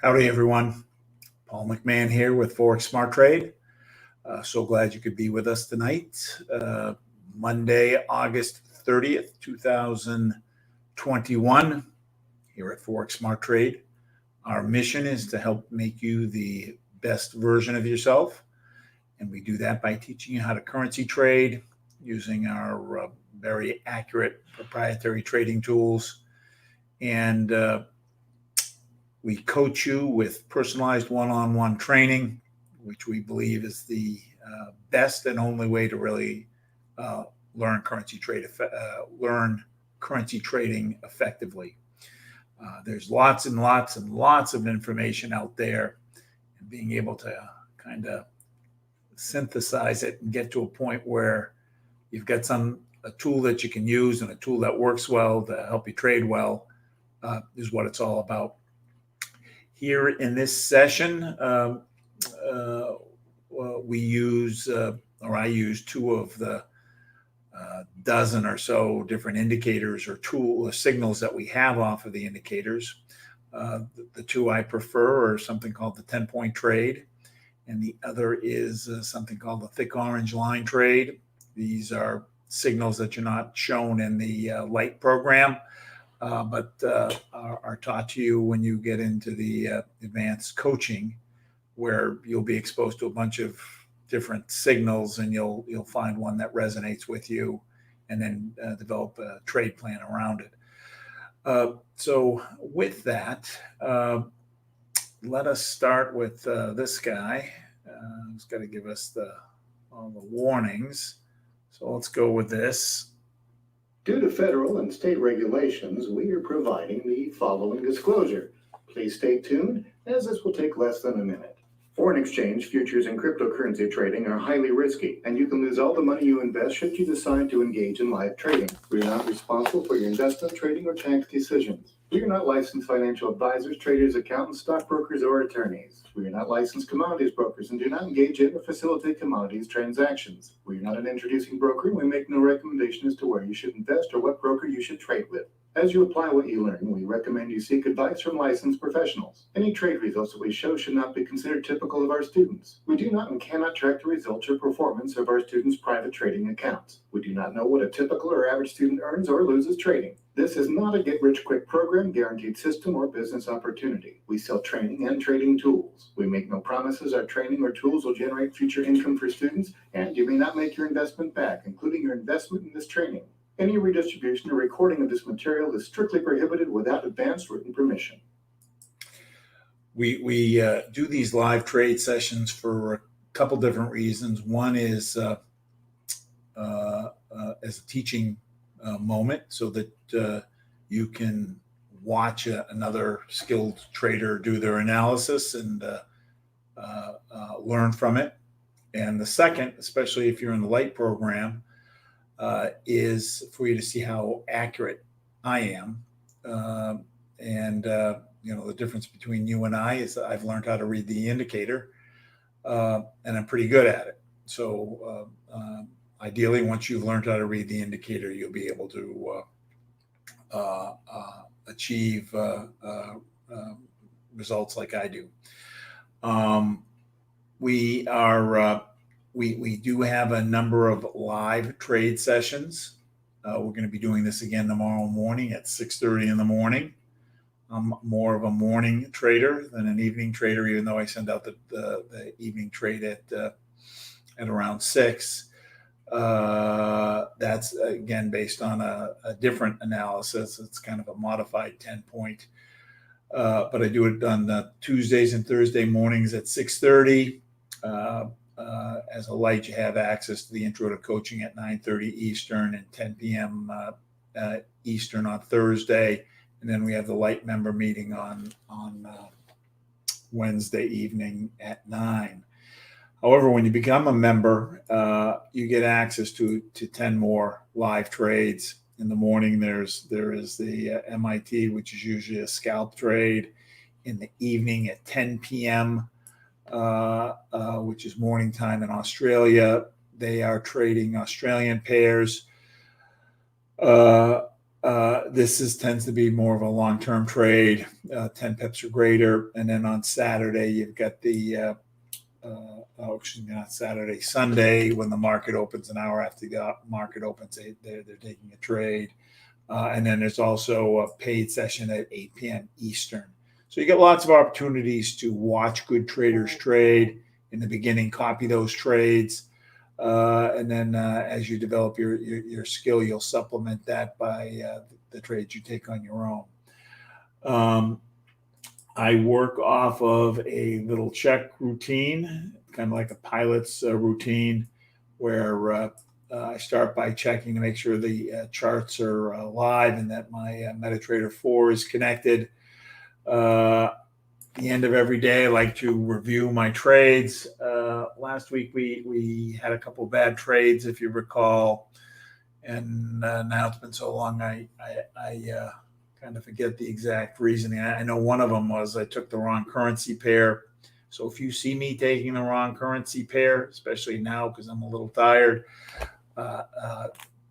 Howdy, everyone. Paul McMann here with Forex Smart Trade. So glad you could be with us tonight. Monday, August 30th, 2021, here at Forex Smart Trade. Our mission is to help make you the best version of yourself. And we do that by teaching you how to currency trade using our very accurate proprietary trading tools. And we coach you with personalized one-on-one training, which we believe is the best and only way to really learn currency trading effectively. There's lots and lots and lots of information out there, and being able to kind of synthesize it and get to a point where you've got a tool that you can use and a tool that works well to help you trade well is what it's all about. Here in this session, I use two of the dozen or so different indicators or signals that we have off of the indicators. The two I prefer are something called the 10-point trade, and the other is something called the thick orange line trade. These are signals that you're not shown in the light program, but are taught to you when you get into the advanced coaching, where you'll be exposed to a bunch of different signals, and you'll find one that resonates with you, and then develop a trade plan around it. So with that, let us start with this guy. He's got to give us all the warnings. So let's go with this. Due to federal and state regulations, we are providing the following disclosure. Please stay tuned, as this will take less than a minute. Foreign exchange, futures, and cryptocurrency trading are highly risky, and you can lose all the money you invest should you decide to engage in live trading. We are not responsible for your investment, trading, or tax decisions. We are not licensed financial advisors, traders, accountants, stockbrokers, or attorneys. We are not licensed commodities brokers and do not engage in or facilitate commodities transactions. We are not an introducing broker, and we make no recommendation as to where you should invest or what broker you should trade with. As you apply what you learn, we recommend you seek advice from licensed professionals. Any trade results that we show should not be considered typical of our students. We do not and cannot track the results or performance of our students' private trading accounts. We do not know what a typical or average student earns or loses trading. This is not a get-rich-quick program, guaranteed system, or business opportunity. We sell training and trading tools. We make no promises our training or tools will generate future income for students, and you may not make your investment back, including your investment in this training. Any redistribution or recording of this material is strictly prohibited without advance written permission. We do these live trade sessions for a couple different reasons. One is as a teaching moment, so that you can watch another skilled trader do their analysis and learn from it. And the second, especially if you're in the light program, is for you to see how accurate I am. The difference between you and I is that I've learned how to read the indicator, and I'm pretty good at it. So ideally, once you've learned how to read the indicator, you'll be able to achieve results like I do. We do have a number of live trade sessions. We're going to be doing this again tomorrow morning at 6:30 in the morning. I'm more of a morning trader than an evening trader, even though I send out the evening trade at around 6. That's again based on a different analysis. It's kind of a modified 10-point, but I do it on Tuesdays and Thursday mornings at 6:30. As a light, you have access to the intro to coaching at 9:30 Eastern and 10 p.m. Eastern on Thursday. And then we have the light member meeting on Wednesday evening at 9. However, when you become a member, you get access to 10 more live trades. In the morning, there is the MIT, which is usually a scalp trade. In the evening at 10 p.m., which is morning time in Australia, they are trading Australian pairs. tends to be more of a long-term trade, 10 pips or greater. And then on Saturday, you've got the, not Saturday, Sunday, when the market opens, an hour after the market opens, they're taking a trade. And then there's also a paid session at 8 p.m. Eastern. So you get lots of opportunities to watch good traders trade. In the beginning, copy those trades. And then as you develop your skill, you'll supplement that by the trades you take on your own. I work off of a little check routine, kind of like a pilot's routine, where I start by checking to make sure the charts are live and that my MetaTrader 4 is connected. The end of every day, I like to review my trades. Last week we had a couple of bad trades, if you recall, and now it's been so long I kind of forget the exact reasoning. I know one of them was I took the wrong currency pair. So if you see me taking the wrong currency pair, especially now because I'm a little tired,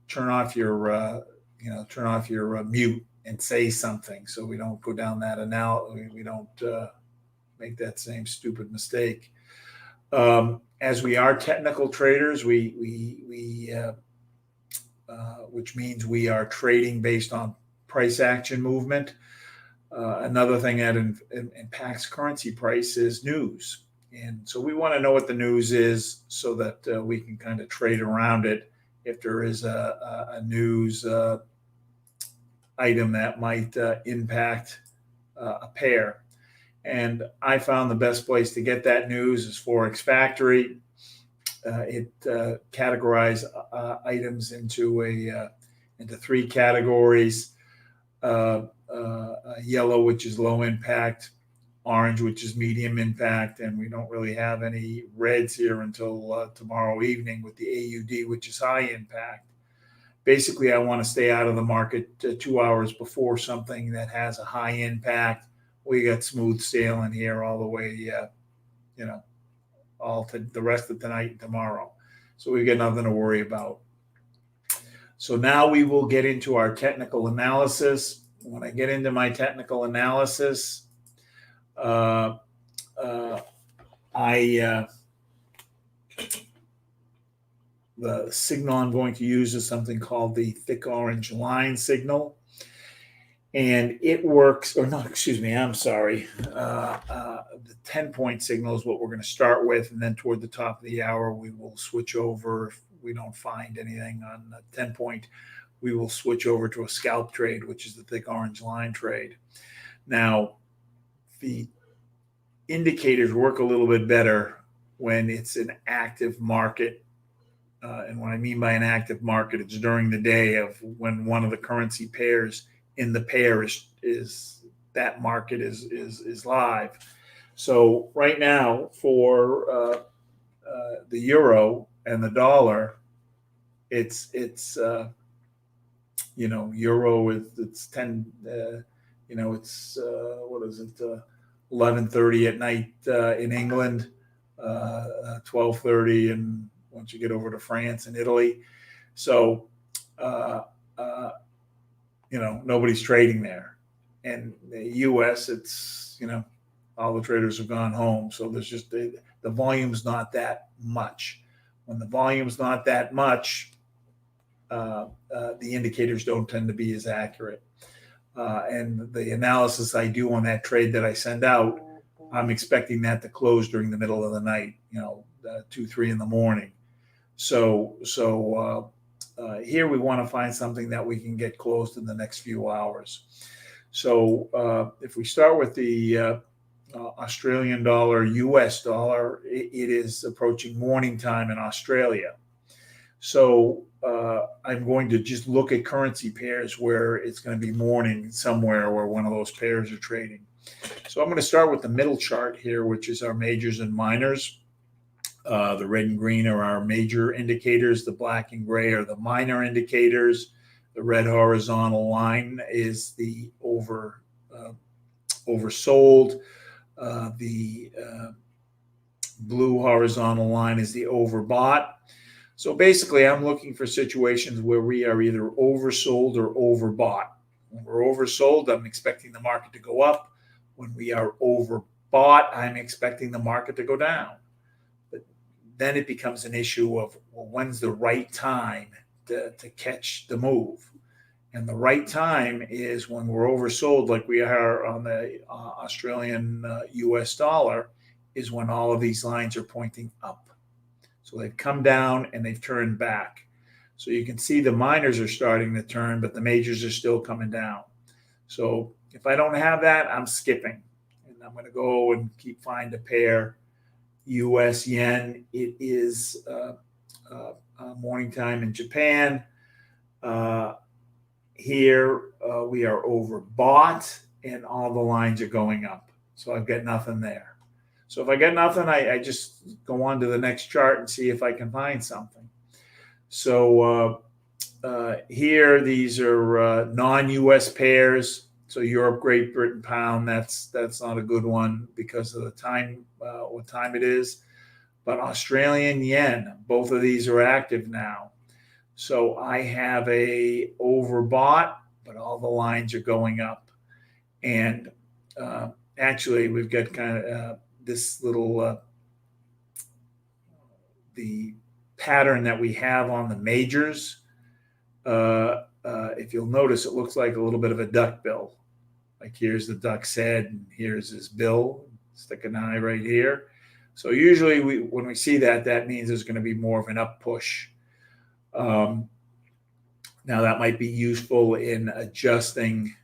turn off your mute and say something so we don't go down that analogy. We don't make that same stupid mistake. As we are technical traders, which means we are trading based on price action movement. Another thing that impacts currency price is news. And so we want to know what the news is so that we can kind of trade around it if there is a news item that might impact a pair. And I found the best place to get that news is Forex Factory. It categorizes items into three categories: yellow, which is low impact; orange, which is medium impact; and we don't really have any reds here until tomorrow evening with the AUD, which is high impact. Basically, I want to stay out of the market 2 hours before something that has a high impact. We got smooth sailing here all the way, all to the rest of tonight and tomorrow. So we've got nothing to worry about. So now we will get into our technical analysis. When I get into my technical analysis, the signal I'm going to use is something called the thick orange line signal. And it works, or not, excuse me, I'm sorry. The 10-point signal is what we're going to start with. And then toward the top of the hour, we will switch over. If we don't find anything on the 10-point, we will switch over to a scalp trade, which is the thick orange line trade. Now, the indicators work a little bit better when it's an active market. And what I mean by an active market, it's during the day of when one of the currency pairs in the pair is that market is live. So right now for the euro and the dollar, it's euro it's 10 it's what is it 11:30 at night in England, 12:30 and once you get over to France and Italy. So nobody's trading there. And the US, it's all the traders have gone home, so there's just the volume's not that much. When the volume's not that much, the indicators don't tend to be as accurate. And the analysis I do on that trade that I send out, I'm expecting that to close during the middle of the night, 2-3 in the morning. So here we want to find something that we can get closed in the next few hours. So if we start with the Australian dollar, US dollar, it is approaching morning time in Australia. So I'm going to just look at currency pairs where it's going to be morning somewhere where one of those pairs are trading. So I'm going to start with the middle chart here, which is our majors and minors. The red and green are our major indicators. The black and gray are the minor indicators. The red horizontal line is the oversold. The blue horizontal line is the overbought. So basically, I'm looking for situations where we are either oversold or overbought. When we're oversold, I'm expecting the market to go up. When we are overbought, I'm expecting the market to go down. But then it becomes an issue of, well, when's the right time to catch the move? And the right time is when we're oversold, like we are on the Australian US dollar, is when all of these lines are pointing up. So they've come down and they've turned back. So you can see the minors are starting to turn, but the majors are still coming down. So if I don't have that, I'm skipping. And I'm going to go and find a pair. US Yen, it is morning time in Japan. Here we are overbought and all the lines are going up. So I've got nothing there. So if I get nothing, I just go on to the next chart and see if I can find something. So here, these are non-US pairs. So Europe, Great Britain, pound, that's not a good one because of the time, what time it is. But Australian yen, both of these are active now. So I have a overbought, but all the lines are going up. And actually, we've got kind of this little, the pattern that we have on the majors. If you'll notice, it looks like a little bit of a duck bill. Like here's the duck's head and here's his bill. Stick an eye right here. So usually when we see that, that means there's going to be more of an up push. Now that might be useful in adjusting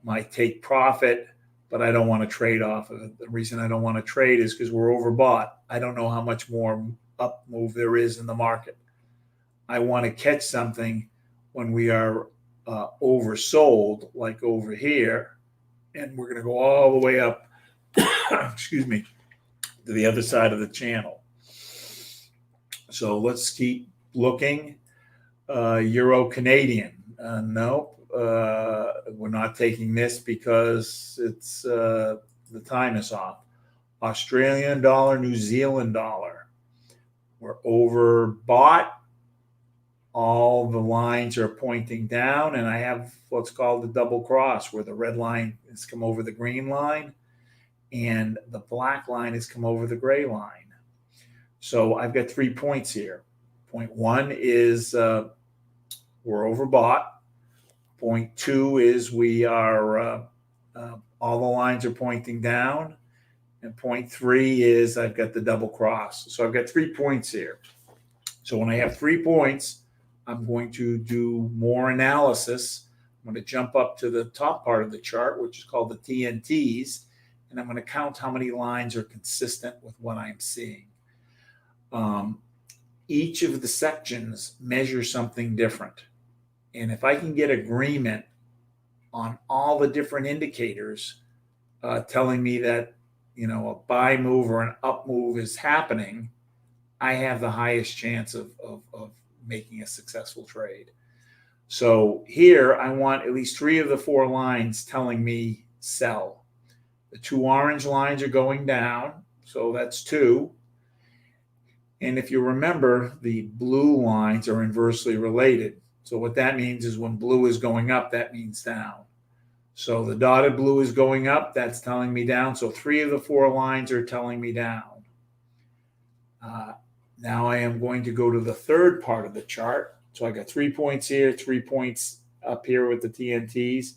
my take profit, but I don't want to trade off of it. The reason I don't want to trade is because we're overbought. I don't know how much more up move there is in the market. I want to catch something when we are oversold, like over here, and we're going to go all the way up, excuse me, to the other side of the channel. So let's keep looking. Euro Canadian. No, we're not taking this because it's the time is off. Australian dollar, New Zealand dollar. We're overbought. All the lines are pointing down, and I have what's called the double cross, where the red line has come over the green line and the black line has come over the gray line. So I've got 3 points here. Point one is we're overbought. Point two is we are all the lines are pointing down. And point three is I've got the double cross. So I've got 3 points here. So when I have 3 points, I'm going to do more analysis. I'm going to jump up to the top part of the chart, which is called the TNTs, and I'm going to count how many lines are consistent with what I'm seeing. Each of the sections measures something different. And if I can get agreement on all the different indicators telling me that, you know, a buy move or an up move is happening, I have the highest chance of making a successful trade. So here I want at least 3 of the 4 lines telling me sell. The 2 orange lines are going down, so that's 2. And if you remember, the blue lines are inversely related. So what that means is when blue is going up, that means down. So the dotted blue is going up, that's telling me down. So 3 of the 4 lines are telling me down. Now I am going to go to the third part of the chart. So I got 3 points here, 3 points up here with the TNTs.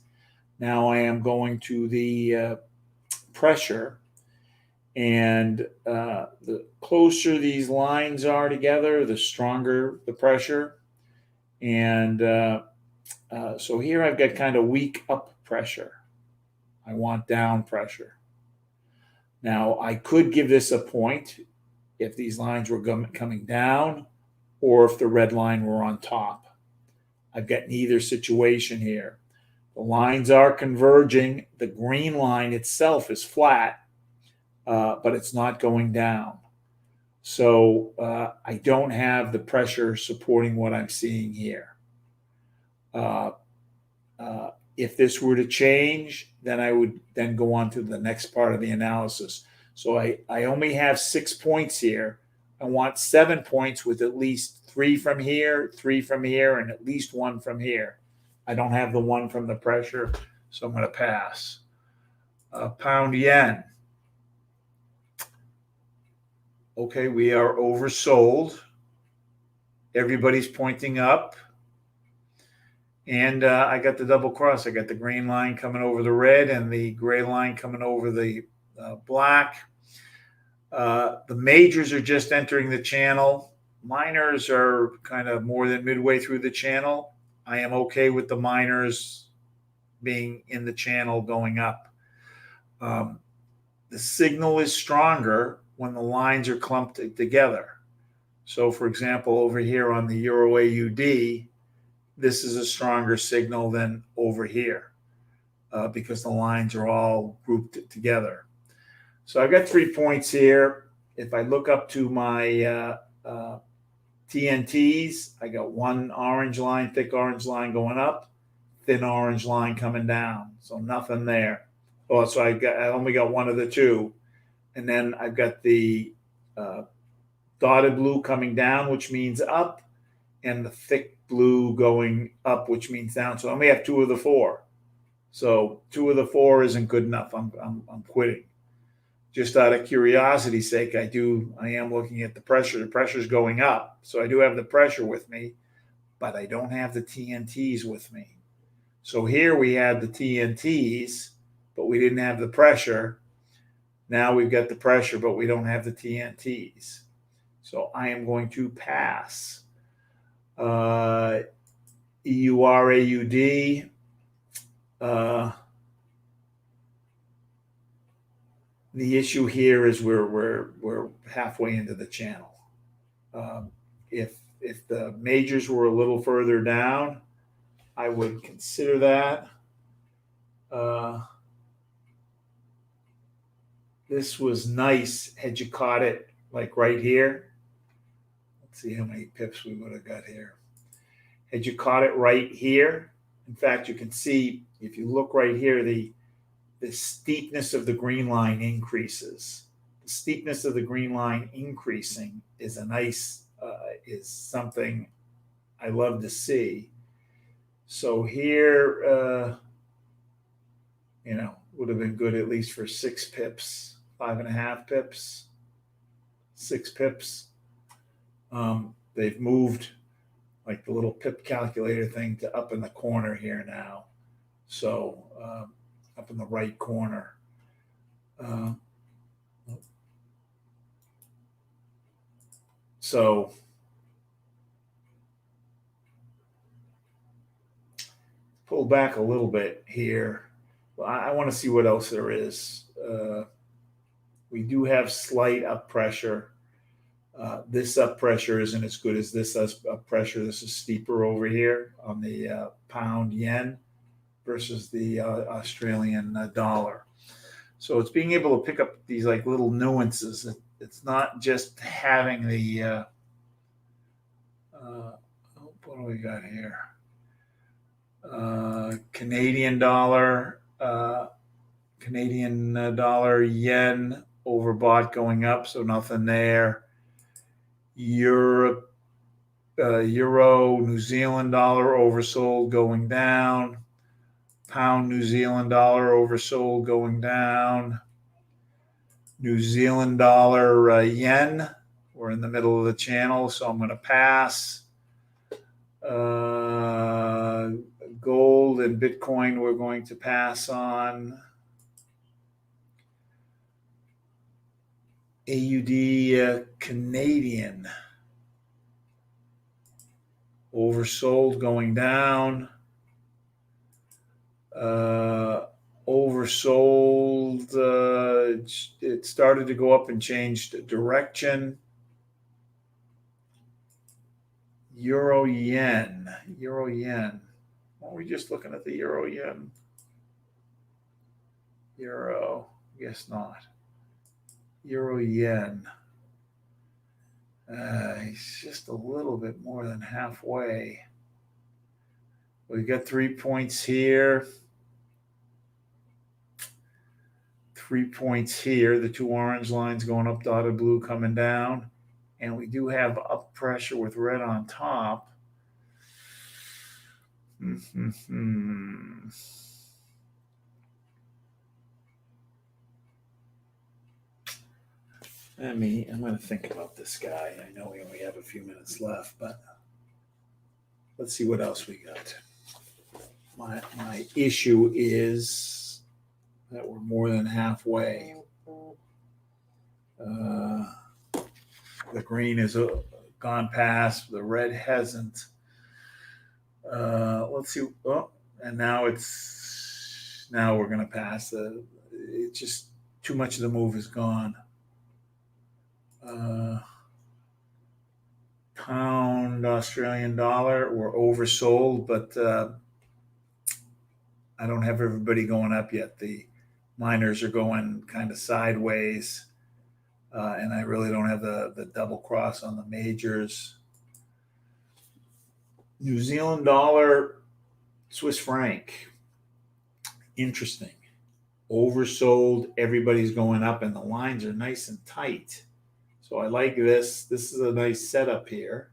Now I am going to the pressure. And the closer these lines are together, the stronger the pressure. And so here I've got kind of weak up pressure. I want down pressure. Now I could give this a point if these lines were coming down or if the red line were on top. I've got neither situation here. The lines are converging. The green line itself is flat, but it's not going down. So I don't have the pressure supporting what I'm seeing here. If this were to change, then I would then go on to the next part of the analysis. So I only have 6 points here. I want 7 points with at least 3 from here, 3 from here, and at least 1 from here. I don't have the 1 from the pressure, so I'm going to pass. Pound yen. Okay, we are oversold. Everybody's pointing up. And I got the double cross. I got the green line coming over the red and the gray line coming over the black. The majors are just entering the channel. Minors are kind of more than midway through the channel. I am okay with the minors being in the channel going up. The signal is stronger when the lines are clumped together. So, for example, over here on the Euro AUD, this is a stronger signal than over here because the lines are all grouped together. So I've got 3 points here. If I look up to my TNTs, I got one orange line, thick orange line going up, thin orange line coming down. So nothing there. Oh, so I only got one of the two. And then I've got the dotted blue coming down, which means up, and the thick blue going up, which means down. So I only have 2 of the 4. So 2 of the 4 isn't good enough. I'm quitting. Just out of curiosity's sake, I am looking at the pressure. The pressure's going up. So I do have the pressure with me, but I don't have the TNTs with me. So here we had the TNTs, but we didn't have the pressure. Now we've got the pressure, but we don't have the TNTs. So I am going to pass. EUR-AUD. The issue here is we're halfway into the channel. If the majors were a little further down, I would consider that. This was nice had you caught it like right here. Let's see how many pips we would have got here. Had you caught it right here, in fact, you can see if you look right here, the steepness of the green line increases. The steepness of the green line increasing is is something I love to see. So here, would have been good at least for 6 pips, 5.5 pips, 6 pips. They've moved like the little pip calculator thing to up in the corner here now. So up in the right corner. So pull back a little bit here. Well, I want to see what else there is. We do have slight up pressure. This up pressure isn't as good as this up pressure. This is steeper over here on the pound yen versus the Australian dollar. So it's being able to pick up these like little nuances. It's not just having the what do we got here? Canadian dollar yen overbought going up, so nothing there. Euro, New Zealand dollar oversold going down. Pound New Zealand dollar oversold going down. New Zealand dollar yen. We're in the middle of the channel, so I'm going to pass. Gold and Bitcoin we're going to pass on. AUD Canadian oversold going down. Oversold. It started to go up and changed direction. Euro yen. Well, we're just looking at the euro yen. Euro. Guess not. Euro yen. It's just a little bit more than halfway. We've got 3 points here. 3 points here. The 2 orange lines going up, dotted blue coming down. and we do have up pressure with red on top. I'm going to think about this guy. I know we only have a few minutes left, but let's see what else we got. My issue is that we're more than halfway. The green is gone past. The red hasn't. Let's see. Oh, and now we're going to pass. It's just too much of the move is gone. Pound, Australian dollar, we're oversold, but I don't have everybody going up yet. The miners are going kind of sideways, and I really don't have the double cross on the majors. New Zealand dollar, Swiss franc. Interesting. Oversold, everybody's going up, and the lines are nice and tight. So I like this. This is a nice setup here.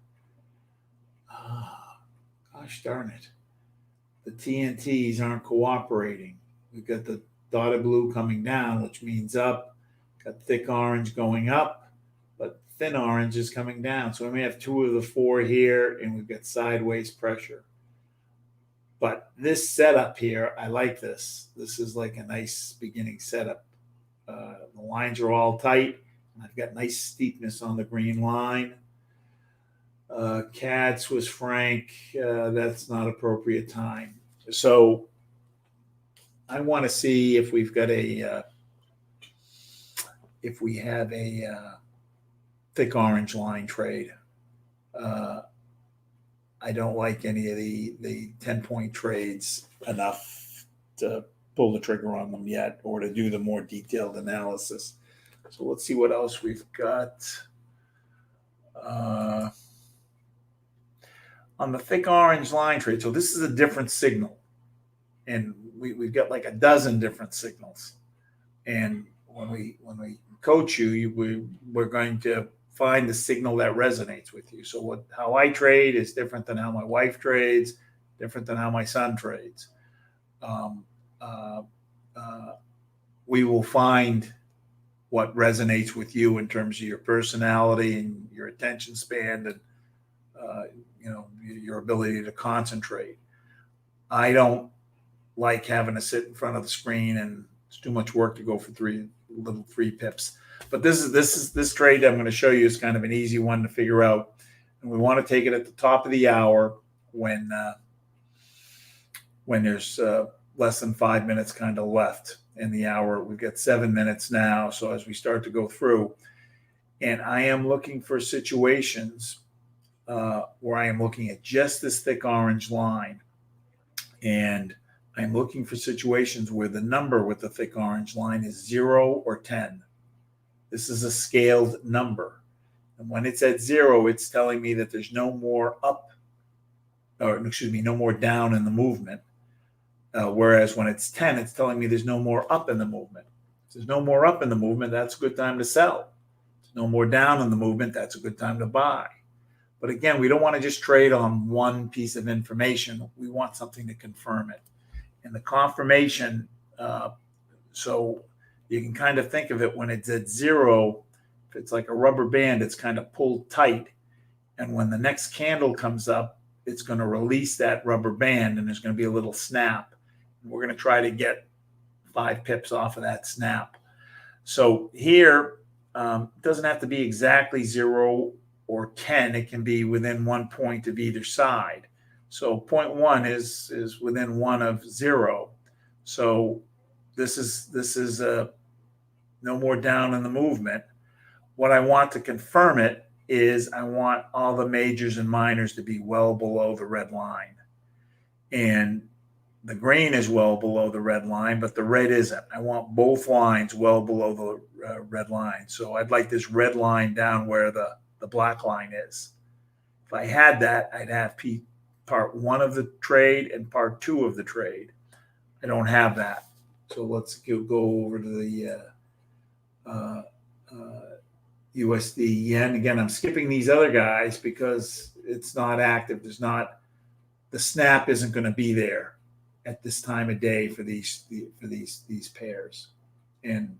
Gosh darn it. The TNTs aren't cooperating. We've got the dotted blue coming down, which means up. Got thick orange going up, but thin orange is coming down. So we may have 2 of the 4 here, and we've got sideways pressure. But this setup here, I like this. This is like a nice beginning setup. The lines are all tight. I've got nice steepness on the green line. CAD, Swiss franc, that's not appropriate time. So I want to see if we've got if we have a thick orange line trade. I don't like any of the 10-point trades enough to pull the trigger on them yet, or to do the more detailed analysis. So let's see what else we've got. On the thick orange line trade, so this is a different signal. And we've got like a dozen different signals. And when we coach you, we're going to find the signal that resonates with you. So how I trade is different than how my wife trades, different than how my son trades. We will find what resonates with you in terms of your personality and your attention span and your ability to concentrate. I don't like having to sit in front of the screen, and it's too much work to go for three pips. But this trade I'm going to show you is kind of an easy one to figure out, and we want to take it at the top of the hour when there's less than 5 minutes kind of left in the hour. We've got 7 minutes now, so as we start to go through, and I am looking for situations where I am looking at just this thick orange line, and I'm looking for situations where the number with the thick orange line is 0 or 10. This is a scaled number. And when it's at 0, it's telling me that there's no more no more down in the movement. Whereas when it's 10, it's telling me there's no more up in the movement. If there's no more up in the movement, that's a good time to sell. If there's no more down in the movement, that's a good time to buy. But again, we don't want to just trade on one piece of information. We want something to confirm it. And the confirmation, so you can kind of think of it when it's at 0, if it's like a rubber band, it's kind of pulled tight. And when the next candle comes up, it's going to release that rubber band, and there's going to be a little snap. And we're going to try to get 5 pips off of that snap. So here, it doesn't have to be exactly 0 or 10. It can be within 1 point of either side. So 0.1 is within 1 of 0. So this is no more down in the movement. What I want to confirm it is I want all the majors and minors to be well below the red line. And the green is well below the red line, but the red isn't. I want both lines well below the red line. So I'd like this red line down where the black line is. If I had that, I'd have part 1 of the trade and part 2 of the trade. I don't have that. So let's go over to the USD Yen. Again, I'm skipping these other guys because it's not active. The snap isn't going to be there at this time of day for these pairs. And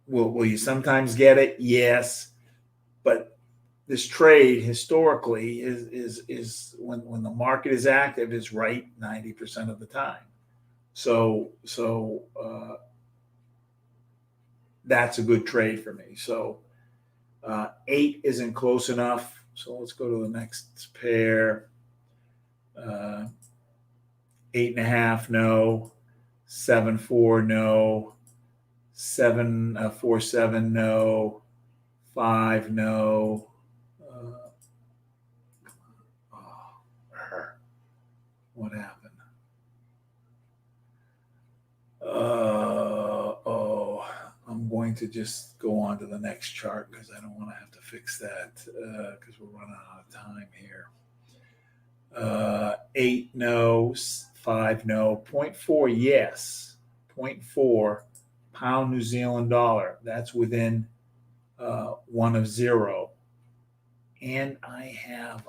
will you sometimes get it? Yes, but this trade historically is when the market is active is right 90% of the time. So that's a good trade for me. So 8 isn't close enough. So let's go to the next pair. 8.5, no. 7.4, no. 7.47, no. 5, no. What happened? I'm going to just go on to the next chart because I don't want to have to fix that because we're running out of time here. 8, no. 5, no. 0.4, yes. 0.4 pound New Zealand dollar. That's within 1 of 0. And I have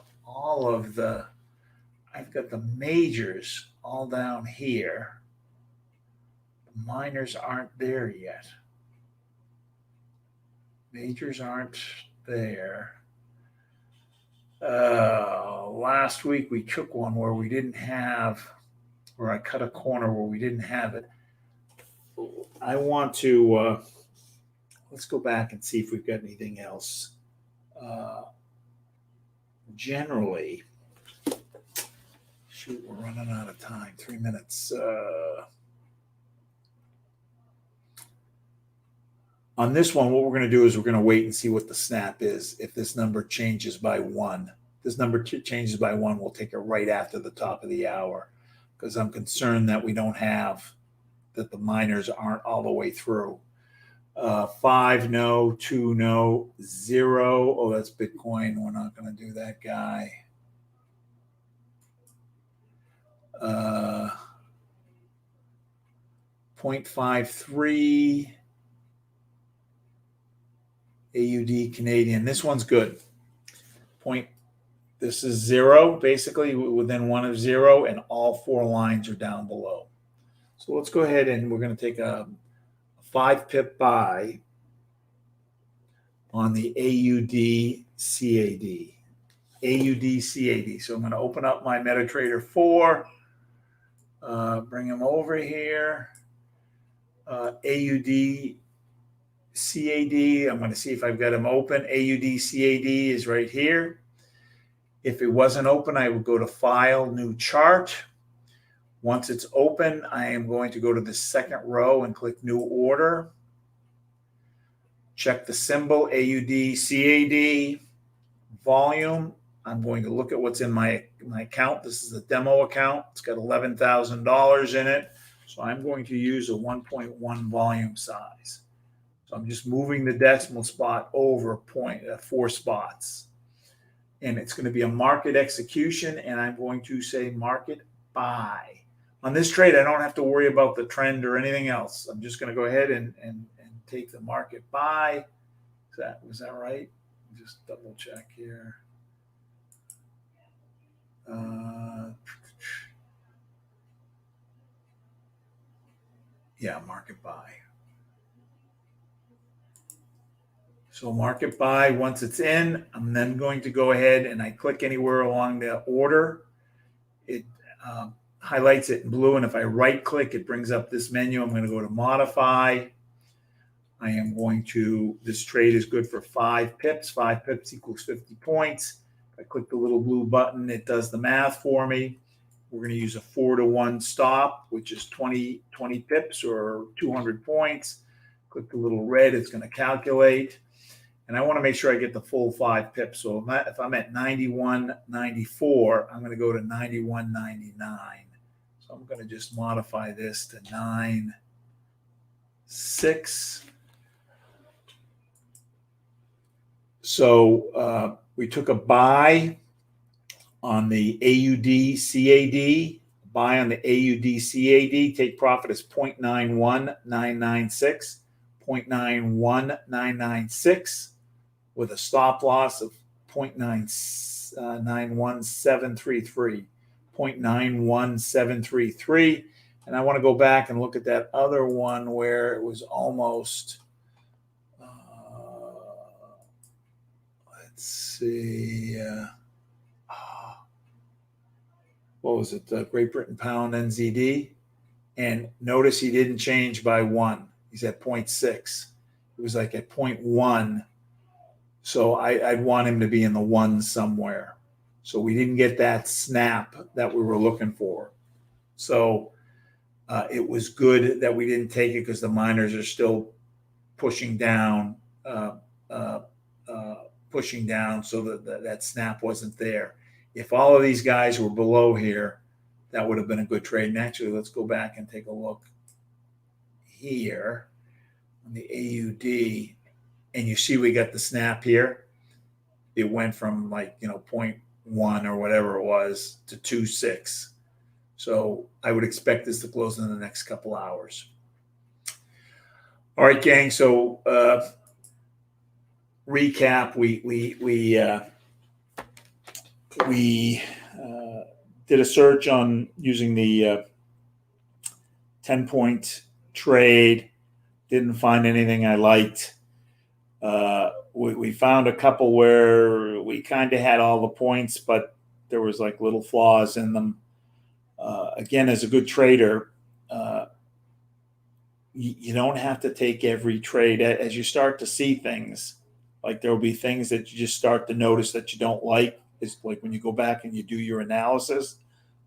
I've got the majors all down here. The minors aren't there yet. Majors aren't there. Last week we took one where we didn't have, where I cut a corner where we didn't have it. I want to, let's go back and see if we've got anything else. Generally, shoot, we're running out of time. 3 minutes. On this one, what we're going to do is we're going to wait and see what the snap is. If this number changes by 1, this number changes by 1, we'll take it right after the top of the hour because I'm concerned that we don't have, that the miners aren't all the way through. 5, no. 2, no. 0. Oh, that's Bitcoin. We're not going to do that guy. 0.53. AUD Canadian. This one's good. This is 0, basically within 1 of 0, and all 4 lines are down below. So let's go ahead and we're going to take a 5 pip buy on the AUD CAD. AUD CAD. So I'm going to open up my MetaTrader 4, bring him over here. AUD CAD, I'm going to see if I've got him open. AUD CAD is right here. If it wasn't open, I would go to File, New Chart. Once it's open, I am going to go to the second row and click New Order. Check the symbol, AUD CAD. Volume, I'm going to look at what's in my account. This is a demo account. It's got $11,000 in it. So I'm going to use a 1.1 volume size. So I'm just moving the decimal spot over 4 spots. And it's going to be a market execution, and I'm going to say market buy. On this trade, I don't have to worry about the trend or anything else. I'm just going to go ahead and take the market buy. Was that right? Just double check here. Yeah, market buy. So market buy, once it's in, I'm then going to go ahead and I click anywhere along the order. It highlights it in blue, and if I right click, it brings up this menu. I'm going to go to modify. I am going to, this trade is good for 5 pips. 5 pips equals 50 points. If I click the little blue button, it does the math for me. We're going to use a 4-to-1 stop, which is 20 pips or 200 points. Click the little red, it's going to calculate. And I want to make sure I get the full 5 pips. So if I'm at 91.94, I'm going to go to 91.99. So I'm going to just modify this to 9.6. So we took a buy on the AUD CAD. Buy on the AUD CAD. Take profit is 0.91996. 0.91996 with a stop loss of 0.91733. 0.91733. And I want to go back and look at that other one where it was almost, let's see, what was it? Great Britain pound NZD. And notice he didn't change by 1. He's at 0.6. It was like at 0.1. So I'd want him to be in the 1 somewhere. So we didn't get that snap that we were looking for. So it was good that we didn't take it because the miners are still pushing down, so that snap wasn't there. If all of these guys were below here, that would have been a good trade. And actually, let's go back and take a look here on the AUD. And you see we got the snap here. It went from 0.1 or whatever it was to 2.6. So I would expect this to close in the next couple hours. All right, gang. So recap: we did a search on using the 10-point trade. Didn't find anything I liked. We found a couple where we kind of had all the points, but there was little flaws in them. Again, as a good trader, you don't have to take every trade. As you start to see things, there will be things that you just start to notice that you don't like. It's like when you go back and you do your analysis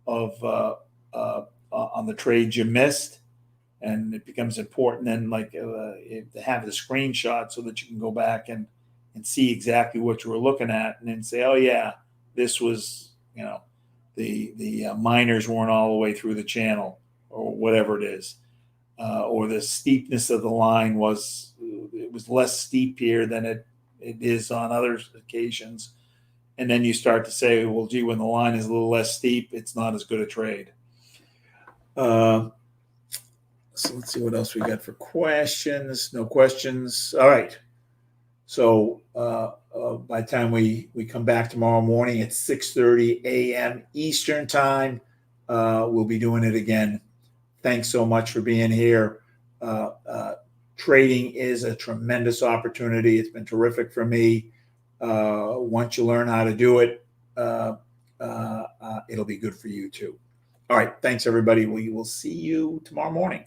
of on the trades you missed, and it becomes important then to have the screenshot so that you can go back and see exactly what you were looking at, and then say, oh yeah, this was, the miners weren't all the way through the channel or whatever it is, or the steepness of the line was less steep here than it is on other occasions. And then you start to say, well, gee, when the line is a little less steep, it's not as good a trade. So let's see what else we got for questions. No questions. All right. So by the time we come back tomorrow morning at 6:30 a.m. Eastern time, we'll be doing it again. Thanks so much for being here. Trading is a tremendous opportunity. It's been terrific for me. Once you learn how to do it, it'll be good for you too. All right. Thanks, everybody. We will see you tomorrow morning.